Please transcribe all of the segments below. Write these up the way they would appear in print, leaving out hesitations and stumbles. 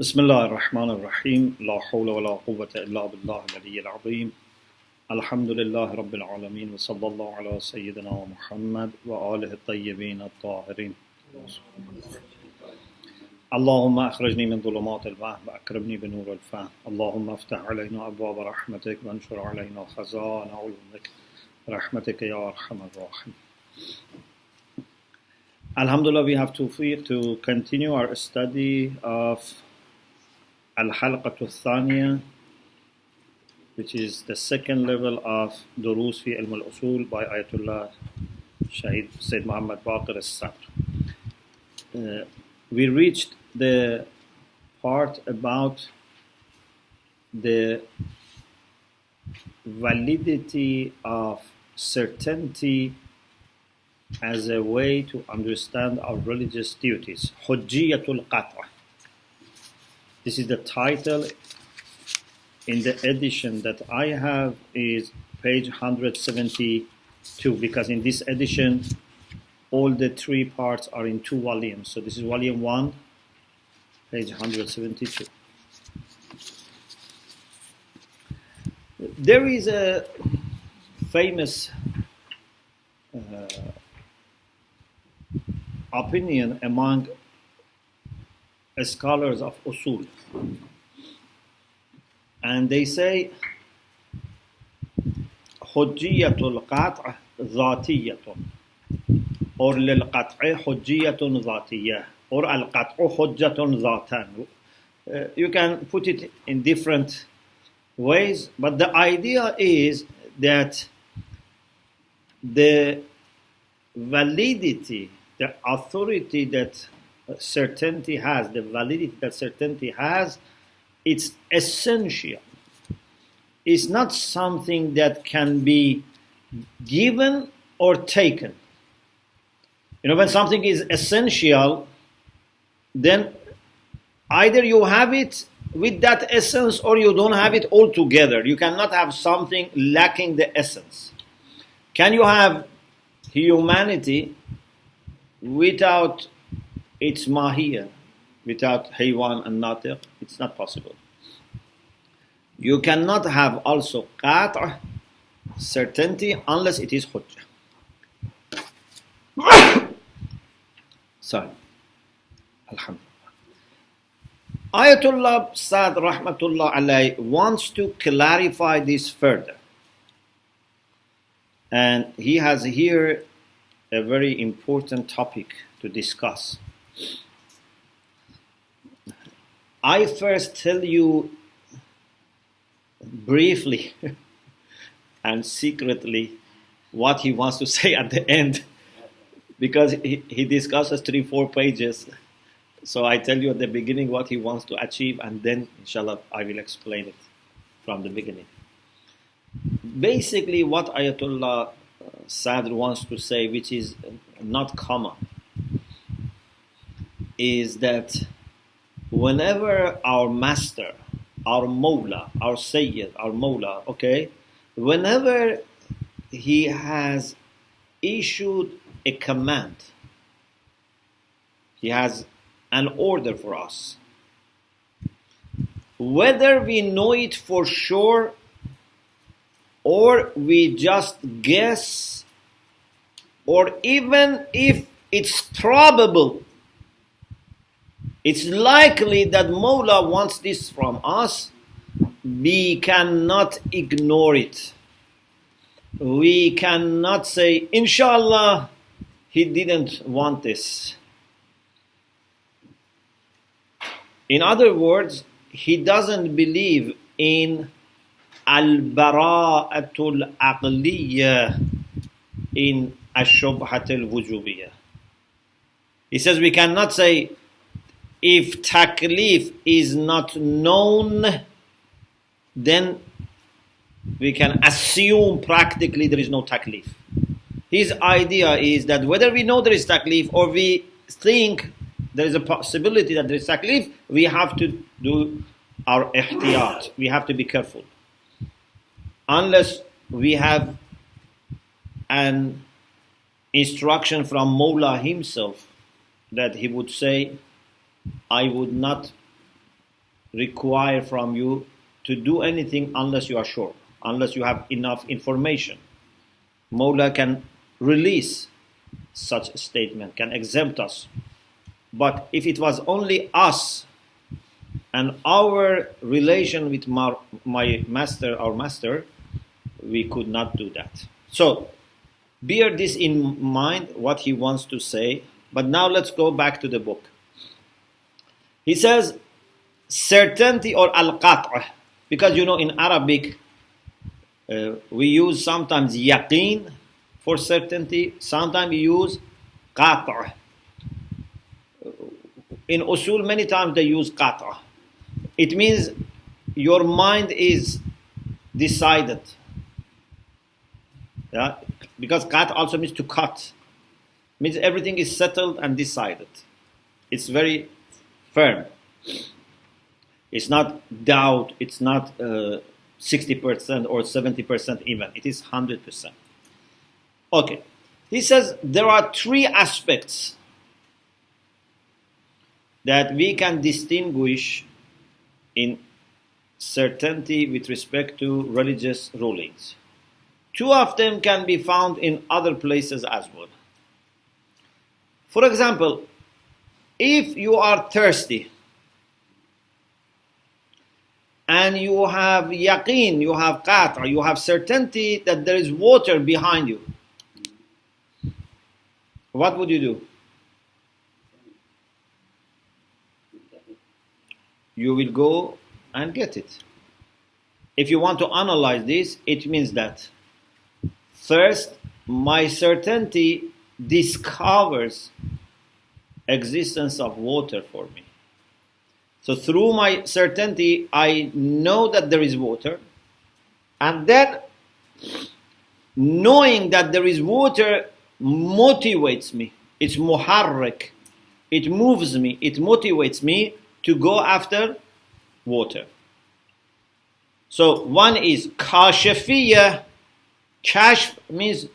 بسم الله الرحمن الرحيم لا حول ولا قوة إلا بالله العلي العظيم الحمد لله رب العالمين وصلى الله على سيدنا محمد وآله الطيبين الطاهرين اللهم أخرجني من ظلمات الوهم وأكرمني بنور الفهم اللهم افتح علينا أبواب رحمتك وانشر علينا خزائن علومك برحمتك يا أرحم الراحمين. Alhamdulillah, we have tawfiq to continue our study of al-Halqah Thaniyah, which is the second level of Durus fi Ilm al-Usul by Ayatollah Sayyid Muhammad Baqir al-Sadr. We reached the part about the validity of certainty as a way to understand our religious duties. Hujjiyatul Qat'ah. This is the title in the edition that I have, is page 172, because in this edition all the three parts are in two volumes. So this is volume 1, page 172. There is a famous opinion among scholars of usul, and they say hujjiyatul qat' dhatiyatun, or lil qat'i hujjiyatun dhatiyah, or al qat'u hujjatun dhatan. You can put it in different ways, but the idea is that the validity, the authority that certainty has, the validity that certainty has, it's essential. It's not something that can be given or taken. When something is essential, then either you have it with that essence or you don't have it altogether. You cannot have something lacking the essence. Can you have humanity without its mahiyya, without haywan and natiq? It's not possible. You cannot have also qat', certainty, unless it is hujjah. Sorry. Alhamdulillah. Ayatollah Sad Rahmatullah Alayh wants to clarify this further. And he has here a very important topic to discuss. I first tell you briefly and secretly what he wants to say at the end, because he discusses 3-4 pages. So I tell you at the beginning what he wants to achieve, and then inshallah I will explain it from the beginning. Basically what Ayatollah Sadr wants to say, which is not common, is that whenever our master, our Mawla, our Sayyid, our Mawla, whenever he has issued a command, he has an order for us, whether we know it for sure or we just guess, or even if it's probable, it's likely that Mawla wants this from us, we cannot ignore it. We cannot say, Inshallah, he didn't want this. In other words, he doesn't believe in al-bara'atul aqliyah, in ash-shubhatul wujubiyah. He says we cannot say, if taklif is not known, then we can assume practically there is no taklif. His idea is that whether we know there is taklif or we think there is a possibility that there is taklif, we have to do our ihtiyat. We have to be careful. Unless we have an instruction from Mawla himself that he would say, I would not require from you to do anything unless you are sure, unless you have enough information. Mawla can release such a statement, can exempt us. But if it was only us and our relation with my master, our master, we could not do that. So bear this in mind, what he wants to say. But now let's go back to the book. He says certainty or al-Qat', because in Arabic we use sometimes yaqeen for certainty, sometimes we use qat'. In usul many times they use qat'. It means your mind is decided. Yeah? Because qat' also means to cut. Means everything is settled and decided. It's very firm. It's not doubt, it's not 60% or 70% even. It is 100%. Okay. He says there are three aspects that we can distinguish in certainty with respect to religious rulings. Two of them can be found in other places as well. For example, if you are thirsty and you have yaqeen, you have qat', you have certainty that there is water behind you, what would you do? You will go and get it. If you want to analyze this, it means that first, my certainty discovers existence of water for me. So through my certainty, I know that there is water, and then knowing that there is water motivates me. It's muharrik. It moves me. It motivates me to go after water. So one is kashafiyya. Kashf means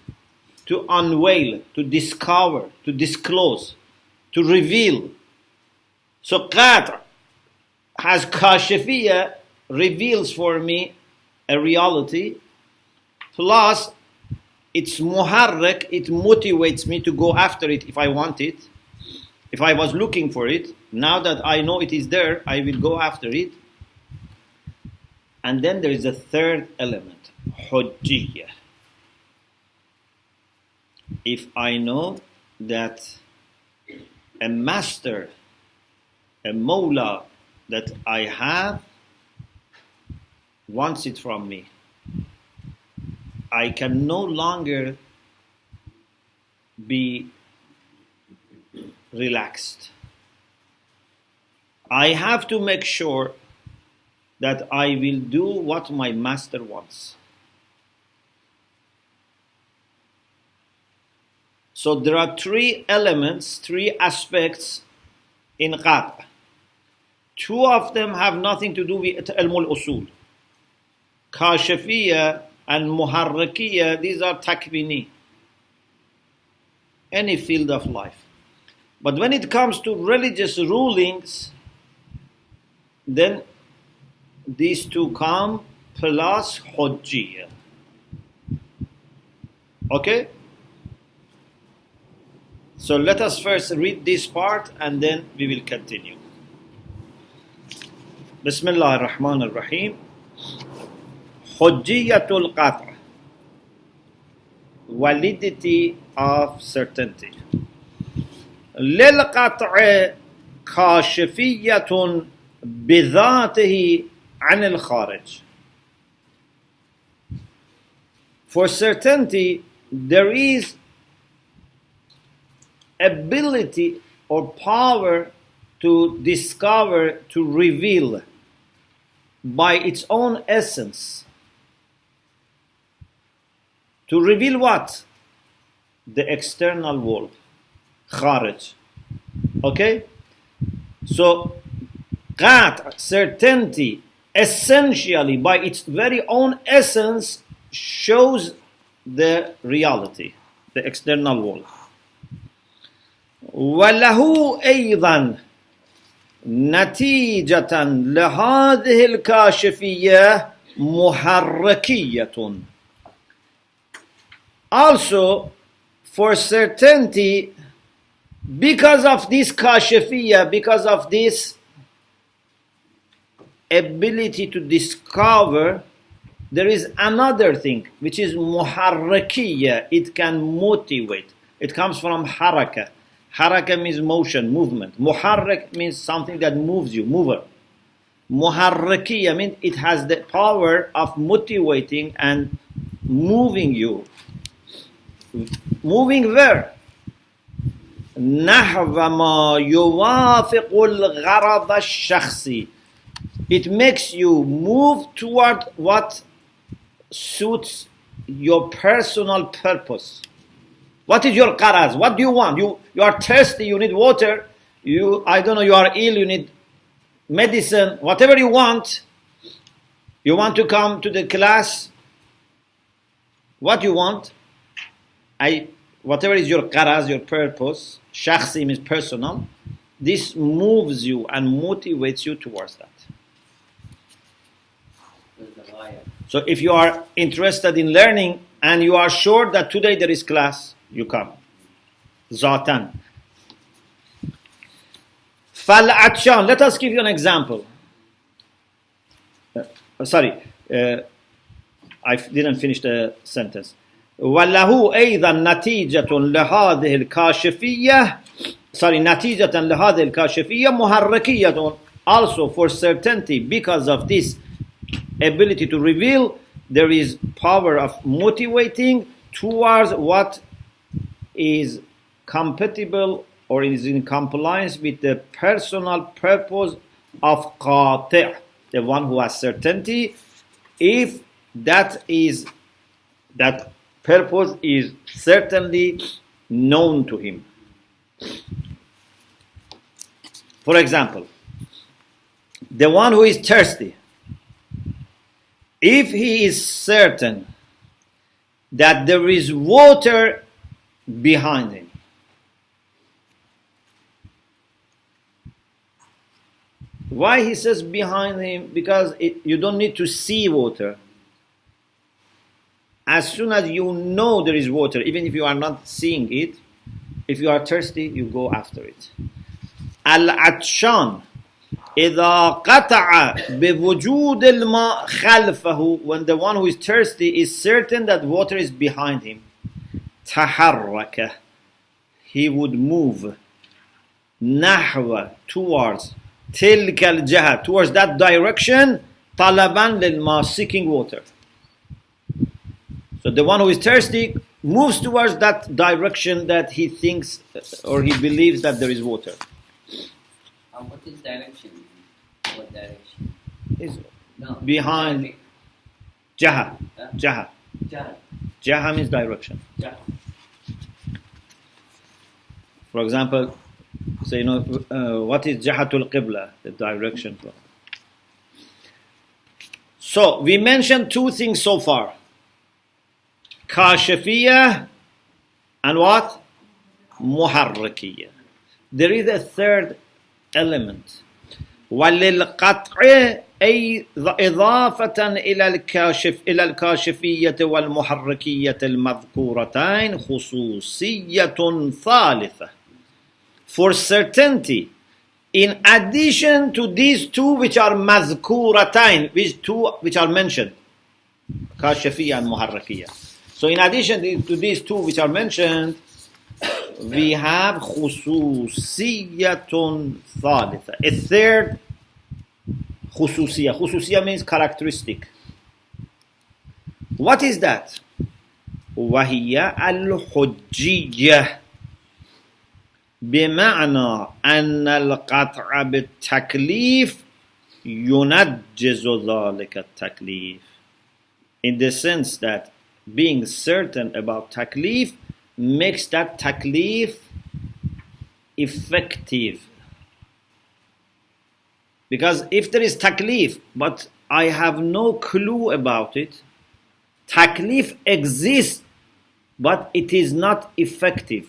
to unveil, to discover, to disclose, to reveal. So qat' has kashafiyya, reveals for me a reality, plus it's muharrik, it motivates me to go after it if I want it. If I was looking for it, now that I know it is there, I will go after it. And then there is a third element, hujjiyya. If I know that a master, a mawla that I have wants it from me, I can no longer be relaxed. I have to make sure that I will do what my master wants. So there are three elements, three aspects in qat'. Two of them have nothing to do with ilm al-usul. Kashafiyya and muharrakiyya, these are takwini. Any field of life. But when it comes to religious rulings, then these two come plus hujjiyya. Okay? So let us first read this part and then we will continue. Bismillah ar-Rahman ar-Rahim. Hujjiyatul qat'. Validity of certainty. Lil qat' kashifiyatun bidhatihi anil kharij. For certainty, there is ability or power to discover, to reveal by its own essence. To reveal what? The external world. Kharij. Okay? So, qat', certainty, essentially by its very own essence shows the reality, the external world. وَلَهُ أَيْضًا نتيجة لهذه الكاشفية محركية. Also, for certainty, because of this kashifiyya, because of this ability to discover, there is another thing which is muharrakiyya. It can motivate. It comes from haraka. Haraka means motion, movement. Muharrak means something that moves you, mover. Muharrakiyya means it has the power of motivating and moving you. Moving where? نحو ما يوافق الغرض الشخصي. It makes you move toward what suits your personal purpose. What is your qaraz? What do you want? You are thirsty, you need water. You are ill, you need medicine. Whatever you want to come to the class. What you want? Whatever is your qaraz, your purpose, shakhsi means personal, this moves you and motivates you towards that. So if you are interested in learning and you are sure that today there is class, you come. Zatan. Fal'atshan. Let us give you an example. I didn't finish the sentence. وله أيضا نتيجة لهذه الكاشفية نتيجة لهذه الكاشفية محركية. Also for certainty, because of this ability to reveal, there is power of motivating towards what is compatible or is in compliance with the personal purpose of qati', the one who has certainty, if that purpose is certainly known to him. For example, the one who is thirsty, if he is certain that there is water behind him, why he says behind him? Because you don't need to see water. As soon as you know there is water, even if you are not seeing it, if you are thirsty, you go after it. Al-Atshan إذا قطع بوجود الماء خلفه, when the one who is thirsty is certain that water is behind him, تحرك, he would move نحو, towards تلك الجهة, towards that direction, طلبا للماء, seeking water. So the one who is thirsty moves towards that direction that he thinks or he believes that there is water. What is direction? What direction? Is behind. Jaha. Huh? Jaha. Jaha. Jaha means direction. Jaha. For example, so what is Jahatul Qibla? The direction. So we mentioned two things so far. Kashifiyah and what? Muharrakiyah. There is a third element. وللقطع أي إضافة إلى الكاشفية والمحركية المذكورتين خصوصية ثالثة. For certainty, in addition to these two which are مذكورتين, which are mentioned, كاشفية and محركية. So in addition to these two which are mentioned, we have خصوصية ثالثة, a third خصوصية. خصوصية means characteristic. What is that? وهي الحجية, بمعنى أن القطع بالتكليف ينجز ذلك التكليف, in the sense that being certain about taklif makes that taklif effective. Because if there is taklif, but I have no clue about it, taklif exists, but it is not effective.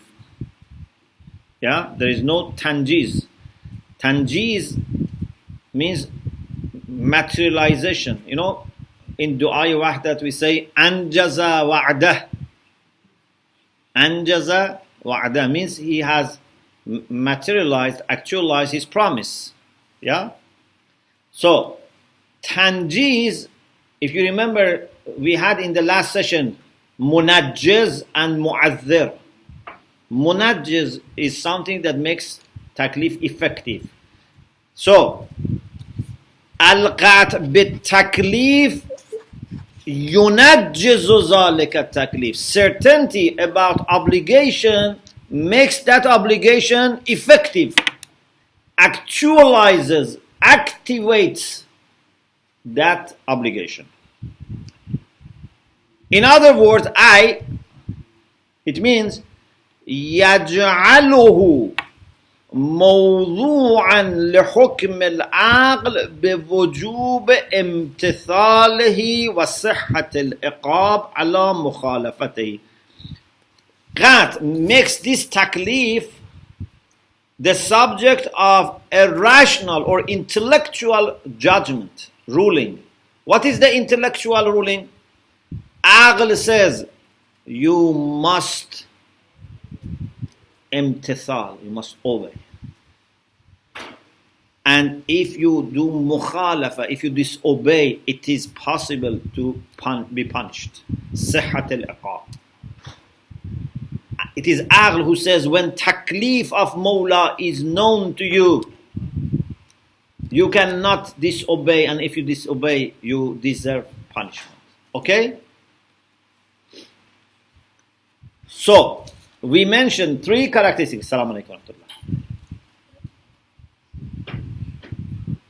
Yeah, there is no tanjiz. Tanjiz means materialization. You know, in Du'a Wahdat we say Anjaza wa'dah. Anjaza wa'dah means he has materialized, actualized his promise. Yeah? So, Tanjiz, if you remember, we had in the last session Munajjiz and Mu'adhir. Munajjiz is something that makes taklif effective. So, Al-Qat bit-taklif yunajjizu zalika taklif. Certainty about obligation makes that obligation effective, actualizes, activates that obligation. In other words, it means يجعله موضوعا لحكم العقل بوجوب امتثاله وصحة العقاب على مخالفته. Qat makes this taklif the subject of a rational or intellectual judgment, ruling. What is the intellectual ruling? Aql says you must imtithal, you must obey. And if you do mukhalafa, if you disobey, it is possible to be punished. Sihhat al-iqab. It is Aql who says when taklif of Mawla is known to you, you cannot disobey, and if you disobey, you deserve punishment. Okay? So, we mentioned three characteristics. Assalamu alaikum.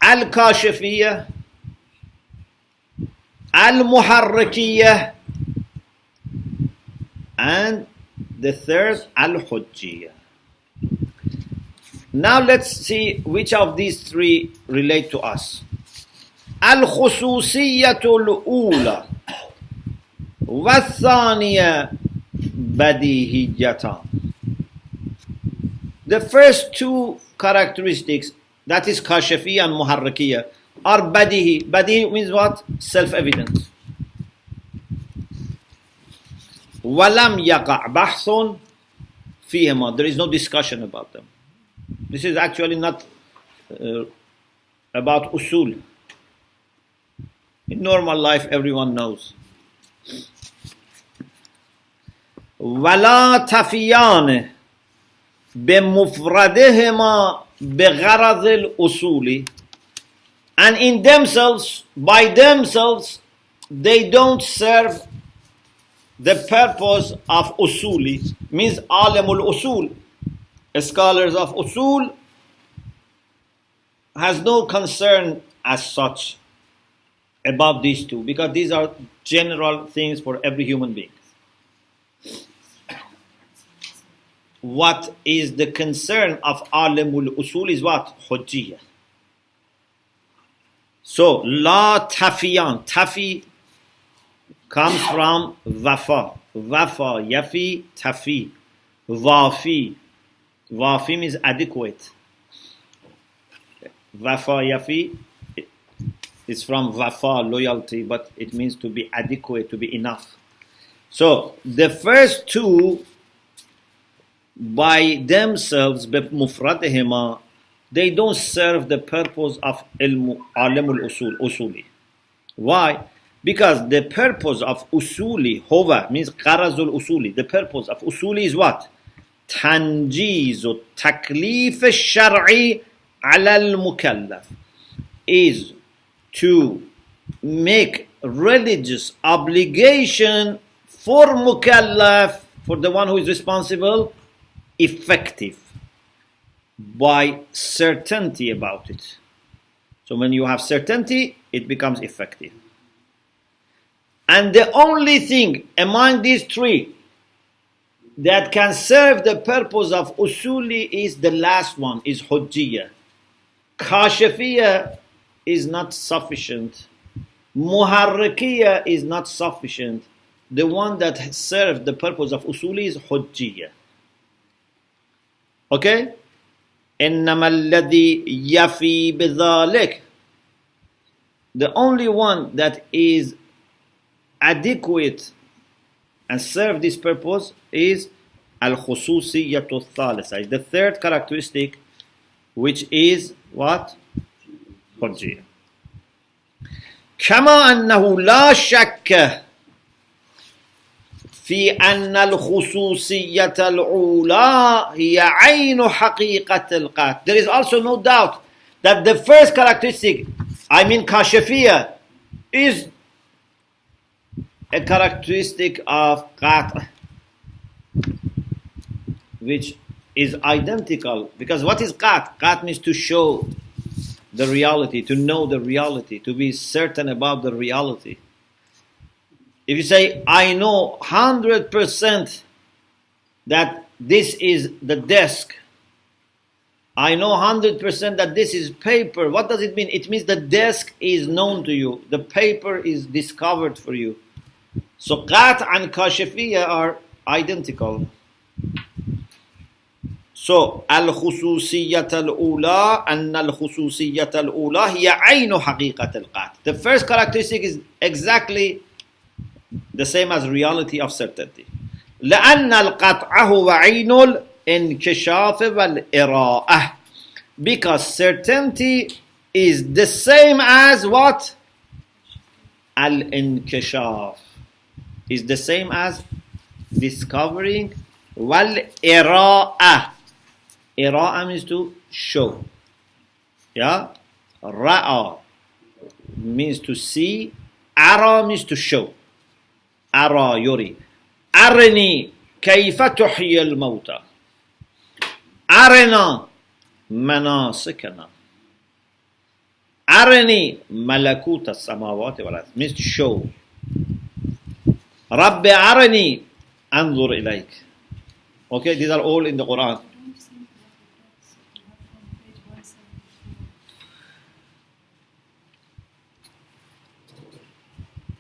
Al-Kashifiyah, Al-Muharrakiyah, and the third, Al-Hujjiyah. Now let's see which of these three relate to us. Al-Khususiyatul Ula wa-Thaniyah Badihiyatan. The first two characteristics, that is Kashifiyah and Muharrakiyah, are Badihi. Badihi means what? Self-evident. وَلَمْ يَقَعْ بَحْثٌ فِيهِمَا. There is no discussion about them. This is actually not about usul. In normal life, everyone knows. وَلَا تَفِيَانِ بِمُفْرَدِهِمَا بِغَرَضِ الْأُصُولِ. And in themselves, by themselves, they don't serve the purpose of usuli, means alimul usul. Scholars of usul has no concern as such about these two, because these are general things for every human being. What is the concern of alimul usul is what? Hujjiyah. So, la tafiyan, tafi comes from wafa. Wafa, yafi, tafi. Wafi. Wafi means adequate. Wafa, yafi is from wafa, loyalty, but it means to be adequate, to be enough. So, the first two, by themselves, بمفردهما, they don't serve the purpose of alimul usul, usuli. Why? Because the purpose of usuli, hova, means qarazul usuli. The purpose of usuli is what? Tanjizu taklif al-shar'i ala al-mukallaf. Is to make religious obligation for mukallaf, for the one who is responsible, effective by certainty about it. So when you have certainty, it becomes effective. And the only thing among these three that can serve the purpose of usuli is the last one, is hujjiyah. Kashifiyah is not sufficient. Muharrakiyah is not sufficient. The one that serves the purpose of usuli is hujjiyah. Okay? إنما الذي يفي بذلك. The only one that is adequate and serve this purpose is al-khususiyyatu al-thalitha. Is the third characteristic, which is what? حجية. كما أنه لا شك في أن الخصوصية الأولى هي عين حقيقة القات. There is also no doubt that the first characteristic, I mean kashafiyah, is a characteristic of qat', which is identical. Because what is qat'? Qat' means to show the reality, to know the reality, to be certain about the reality. If you say, I know 100% that this is the desk, I know 100% that this is paper, what does it mean? It means the desk is known to you, the paper is discovered for you. So qat' and kashafiyya are identical. So al-khususiyyat al-ula and al-khususiyyat al-ula hiya aynu haqiqat al-qat'. The first characteristic is exactly the same as reality of certainty. لأن القطع هو عين الانكشاف والإراءة. Because certainty is the same as what? Al-inkishaf. Is the same as discovering. Wal-ira'ah. Ira'ah means to show. Yeah? Ra'a means to see. Ara means to show. Ara yuri. Arini kayfa tuhyi al-mawta. Arina manasikana. Arini malakut as-samawati wal ardh. Means to show. Rabbi arini anzur ilayk. Okay, these are all in the Quran.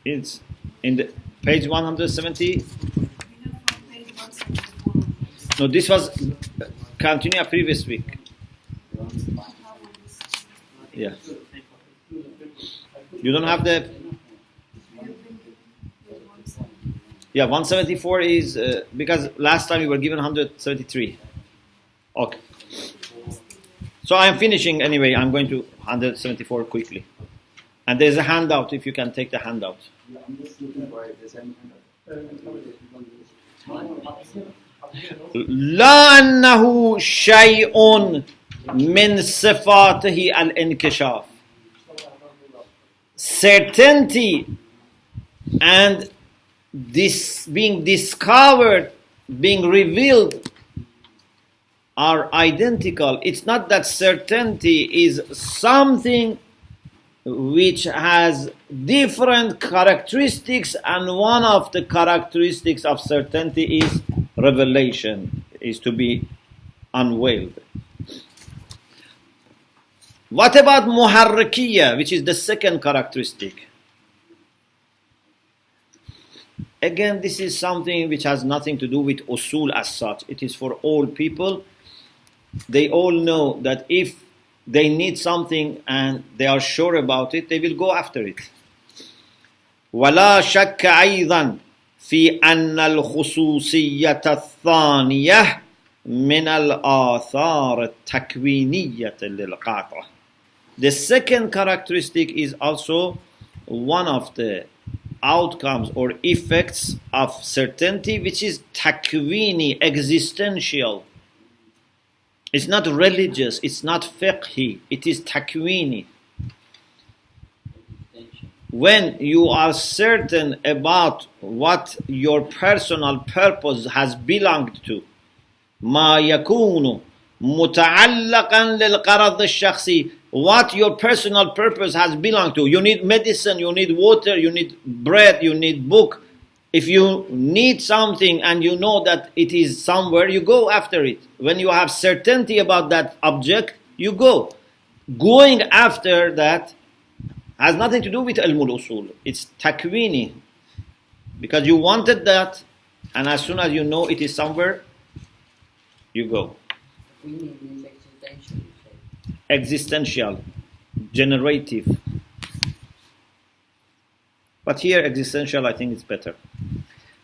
It's in the page 170. No, this was continue previous week. Yeah. You don't have the. Yeah, 174 is because last time we were given 173. Okay. So I am finishing anyway. I'm going to 174 quickly. And there's a handout if you can take the handout. I'm just looking for it. لا أنه شيء من صفاته الانكشاف. Certainty and this being discovered, being revealed are identical. It's not that certainty is something which has different characteristics, and one of the characteristics of certainty is revelation, is to be unveiled. What about muharrikiyya, which is the second characteristic? Again, this is something which has nothing to do with usul as such. It is for all people. They all know that if they need something and they are sure about it, they will go after it. ولا شك أيضا في أن الخصوصية الثانية من الآثار التكوينية للقاطع. The second characteristic is also one of the outcomes or effects of certainty, which is takwini, existential. It's not religious, it's not fiqhi, it is takwini. When you are certain about what your personal purpose has belonged to, ما يكون متعلقا للغرض الشخصي, what your personal purpose has belonged to. You need medicine, you need water, you need bread, you need book. If you need something and you know that it is somewhere, you go after it. When you have certainty about that object, you go. Going after that has nothing to do with ilmul usul. It's takwini. Because you wanted that, and as soon as you know it is somewhere, you go. We need Existential, you say. Existential, generative. But here existential I think is better.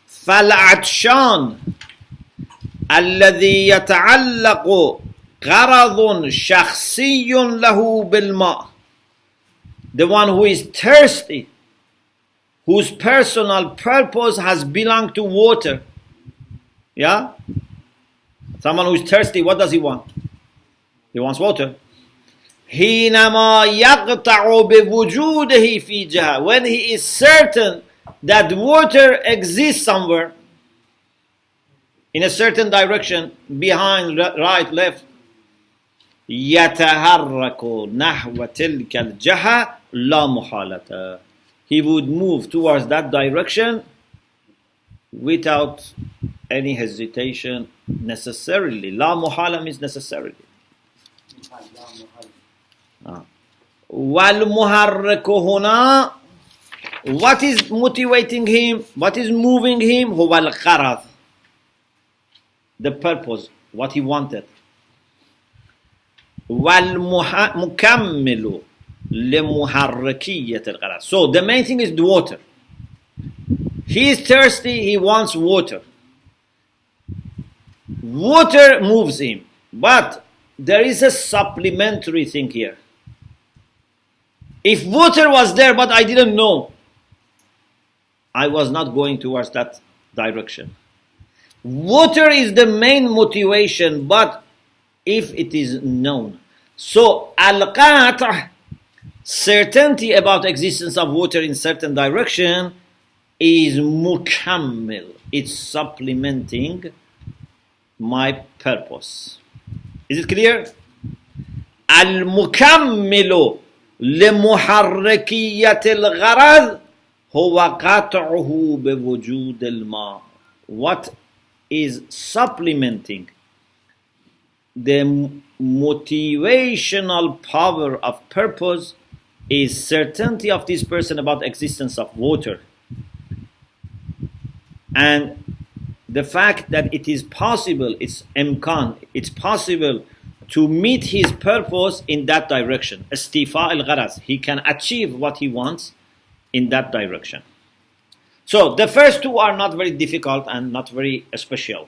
فالعطشان الذي يتعلق غرض شخصي له بالماء. The one who is thirsty, whose personal purpose has belonged to water. Yeah? Someone who is thirsty, what does he want? He wants water. حينما يقطع بوجوده في جهة. When he is certain that water exists somewhere, in a certain direction, behind, right, left, يتحرك نحو تلك الجهة لا محالة. He would move towards that direction without any hesitation necessarily. لا محالة means necessarily. والمحرك هنا, what is motivating him, what is moving him, هو الغرض, the purpose, what he wanted. والمكمل لمحركية الغرض. So the main thing is the water. He is thirsty, he wants water. Water moves him, but there is a supplementary thing here. If water was there but I didn't know, I was not going towards that direction. Water is the main motivation, but if it is known. So al-Qat', certainty about existence of water in certain direction, is mukammil. It's supplementing my purpose. Is it clear? Al-mukammilu لمحركية الغرض هو قطعه بوجود الماء. What is supplementing the motivational power of purpose is certainty of this person about existence of water, and the fact that it is possible, it's imkan, it's possible to meet his purpose in that direction. Istifa al-gharaz, he can achieve what he wants in that direction. So the first two are not very difficult and not very special.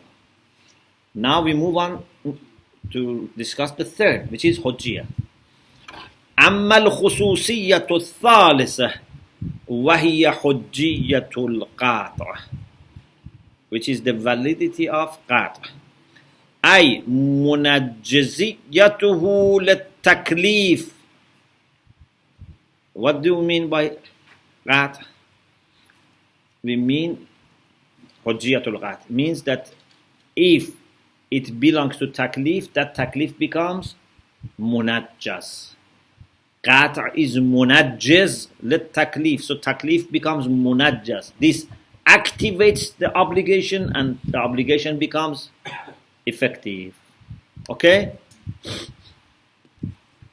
Now we move on to discuss the third, which is hujjiyah. أما الخصوصية الثالثة وهي حجية القاطع, which is the validity of قاطع. أي منجزيته للتكليف. What do we mean by قاطع? We mean حجية القاطع means that if it belongs to taklif, that taklif becomes munajjaz. Qata' is munajjaz للتكليف, so taklif becomes munajjaz. This activates the obligation and the obligation becomes effective. Okay?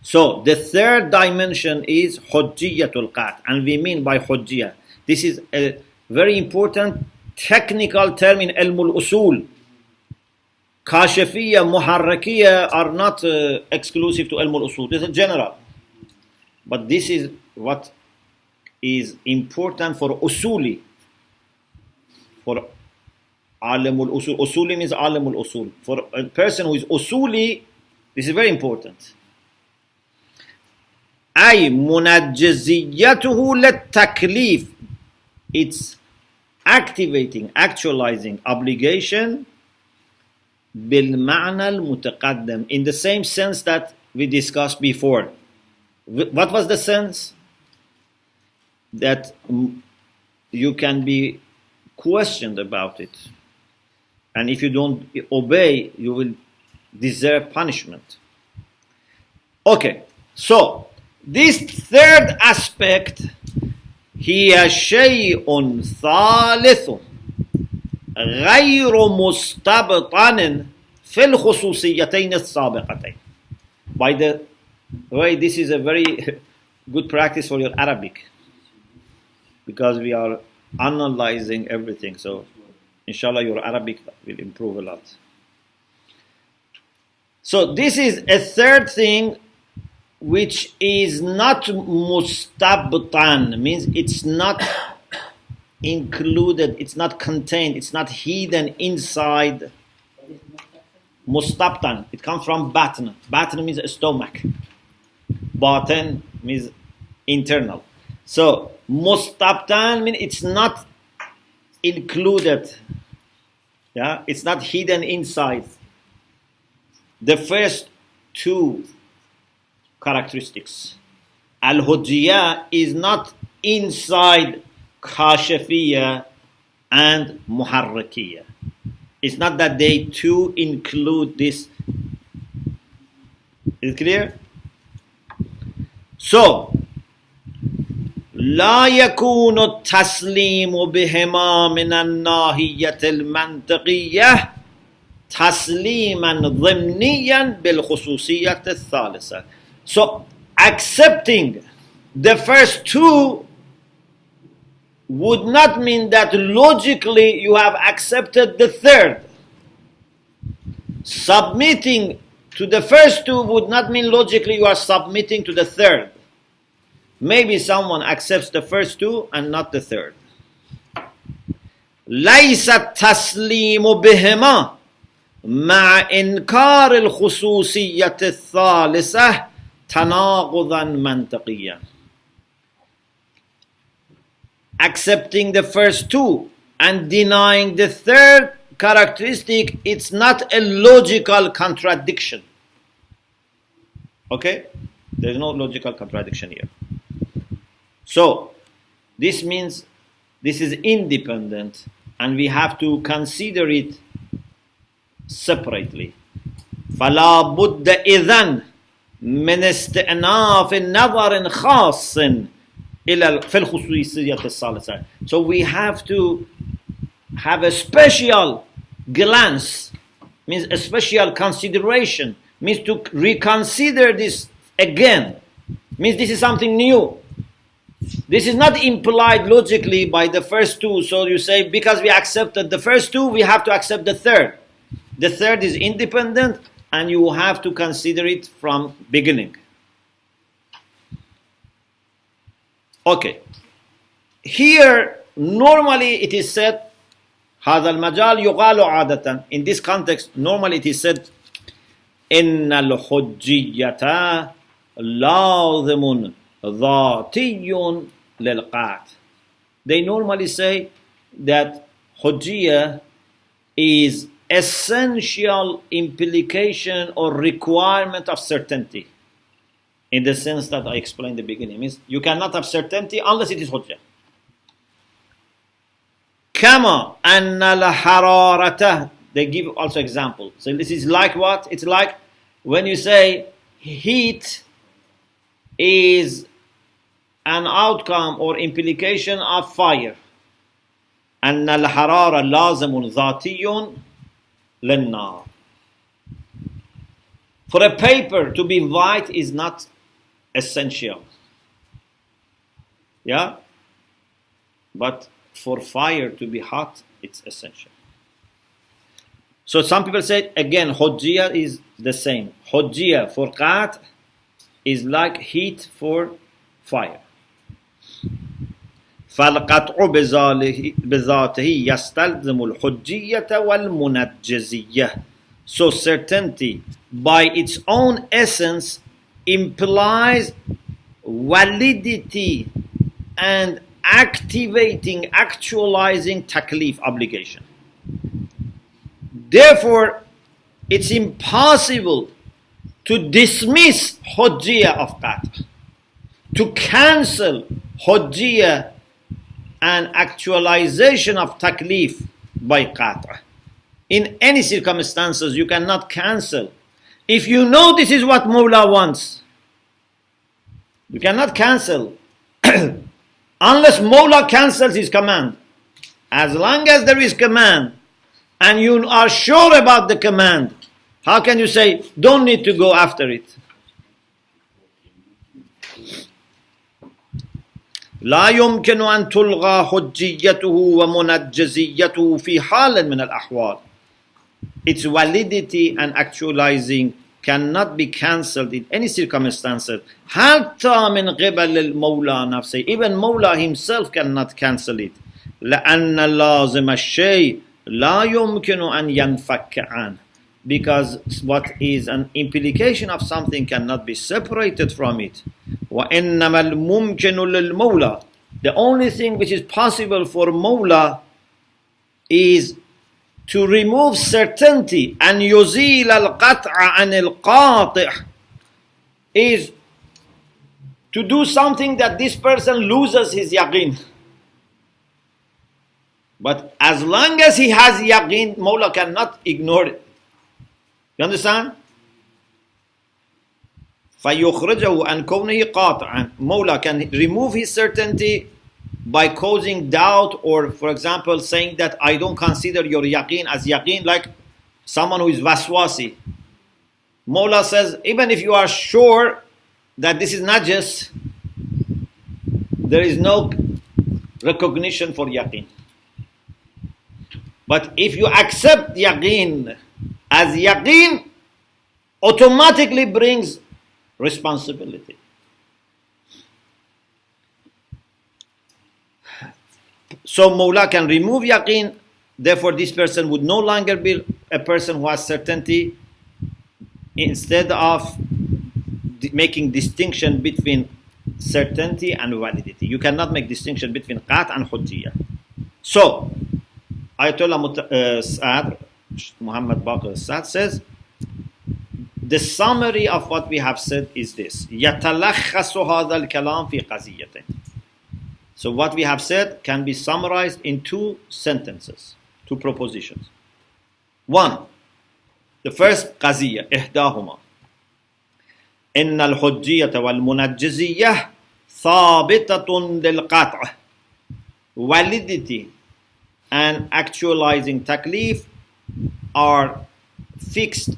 So the third dimension is hujjiyatul qat', and we mean by hujjiyah, this is a very important technical term in ilmul usul. Kashafiyya, muharrakiyya are not exclusive to ilmul usul. This is general, but this is what is important for usuli, for alimul usul. Usuli means alimul usul. For a person who is usuli, this is very important. أي منجزيته للتكليف, it's activating, actualizing obligation بالمعنى المتقدم, in the same sense that we discussed before. What was the sense? That you can be questioned about it, and if you don't obey, you will deserve punishment. Okay, so this third aspect, هي شيء ثالث غير مستبطن في الخصوصيتين السابقتين. By the way, this is a very good practice for your Arabic, because we are analyzing everything, so inshallah your Arabic will improve a lot. So this is a third thing which is not mustabtan, means it's not included, it's not contained, it's not hidden inside. Mustabtan, it comes from batn. Batn means stomach. Batin means internal. So mustabtan means it's not included. Yeah, it's not hidden inside. The first two characteristics. Al-Hujjiyah is not inside Kashafiyah and Muharrakiyah. It's not that they too include this. Is it clear? So, لا يكون التسليم بهما من الناحية المنطقية تسليما ضمنيا بالخصوصية الثالثة. So, accepting the first two would not mean that logically you have accepted the third. Submitting to the first two would not mean logically you are submitting to the third. Maybe someone accepts the first two and not the third. ليس التسليم بهما مع إنكار الخصوصية الثالثة تناقضا منطقيا. Accepting the first two and denying the third characteristic, it's not a logical contradiction. Okay? There's no logical contradiction here. So, this means this is independent and we have to consider it separately. فلا بد إذن من استئناف نظر خاص في الخصوصية الثالثة. So we have to have a special glance, means a special consideration, means to reconsider this again, means this is something new. This is not implied logically by the first two. So you say because we accepted the first two, we have to accept the third. The third is independent and you have to consider it from beginning. Okay. Here, normally it is said, هذا المجال يقال عادة. In this context, normally it is said, إن الحجية لازم ذاتي للقاعد. They normally say that Hujjiyah is essential implication or requirement of certainty. In the sense that I explained in the beginning. It means you cannot have certainty unless it is Hujjah. Kama anna al-hararata. They give also example. So this is like what? It's like when you say heat is an outcome or implication of fire. Anna al-harara lazimun dhatiyun lin-nar. For a paper to be white is not essential. Yeah? But for fire to be hot, it's essential. So some people say, again, Hujjiyah is the same. Hujjiyah for qat is like heat for fire. فالقطع بذاته يستلزم الحجية والمنجزية. So certainty by its own essence implies validity and actualizing taklif obligation. Therefore, it's impossible to dismiss Hujjiyah of qat, to cancel Hujjiyah and actualization of taklif by qat'. In any circumstances, you cannot cancel. If you know this is what Mawla wants, you cannot cancel unless Mawla cancels his command. As long as there is command and you are sure about the command, how can you say, don't need to go after it? لا يمكن أن تلغى حجيته ومنجزيته في حال من الأحوال. Its validity and actualizing cannot be cancelled in any circumstances. حتى من قبل المولى نفسه. Even Mawla himself cannot cancel it. لأن لازم الشيء لا يمكن أن ينفك عنه. Because what is an implication of something cannot be separated from it. وإنما الممكن للمولى. The only thing which is possible for Mawla is to remove certainty and يزيل القطع عن القاطع, is to do something that this person loses his yaqeen. But as long as he has yaqeen, Mawla cannot ignore it. You understand? فَيُخْرِجَهُ عَنْ كَوْنِهِ قَاطِعًا. Mawla can remove his certainty by causing doubt, or for example saying that I don't consider your yaqeen as yaqeen, like someone who is waswasi. Mawla says, even if you are sure that this is najis, there is no recognition for yaqeen. But if you accept yaqeen as yaqeen, automatically brings responsibility. So Mawla can remove yaqeen, therefore this person would no longer be a person who has certainty, instead of making distinction between certainty and validity. You cannot make distinction between qat and hujjiyah. So, Ayatollah Sa'ad, Muhammad Baqir Sa'ad says, the summary of what we have said is this. يَتَلَخَّصُ هَذَا الْكَلَامِ فِي قَضِيَّةٍ. So what we have said can be summarized in two sentences, two propositions. One, the first قضية إحداهما إن الحجية والمنجزية ثابتة للقطع. Validity and actualizing taklif are fixed,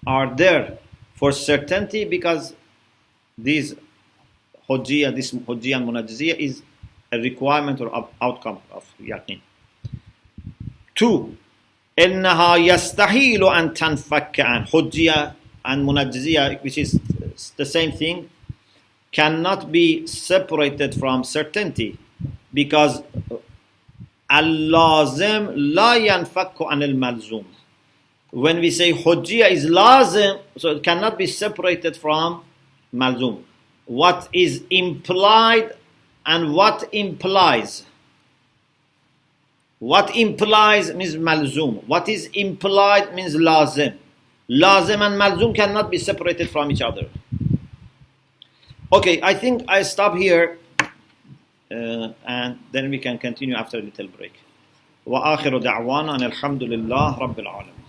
are there for certainty, because this hujjiyah and munajjiziyah is a requirement or outcome of yaqeen. Two, إنها يستحيل أن تنفك عن. Hujjiyah and munajjiziyah, which is the same thing, cannot be separated from certainty, because al-lazim la yanfakku an al-malzum. When we say hujjiyah is lazim, so it cannot be separated from malzum. What is implied and what implies. What implies means malzum. What is implied means lazim. Lazim and malzum cannot be separated from each other. Okay, I think I stop here, and then we can continue after a little break. وآخر دعوانا أن الحمد لله رب العالمين.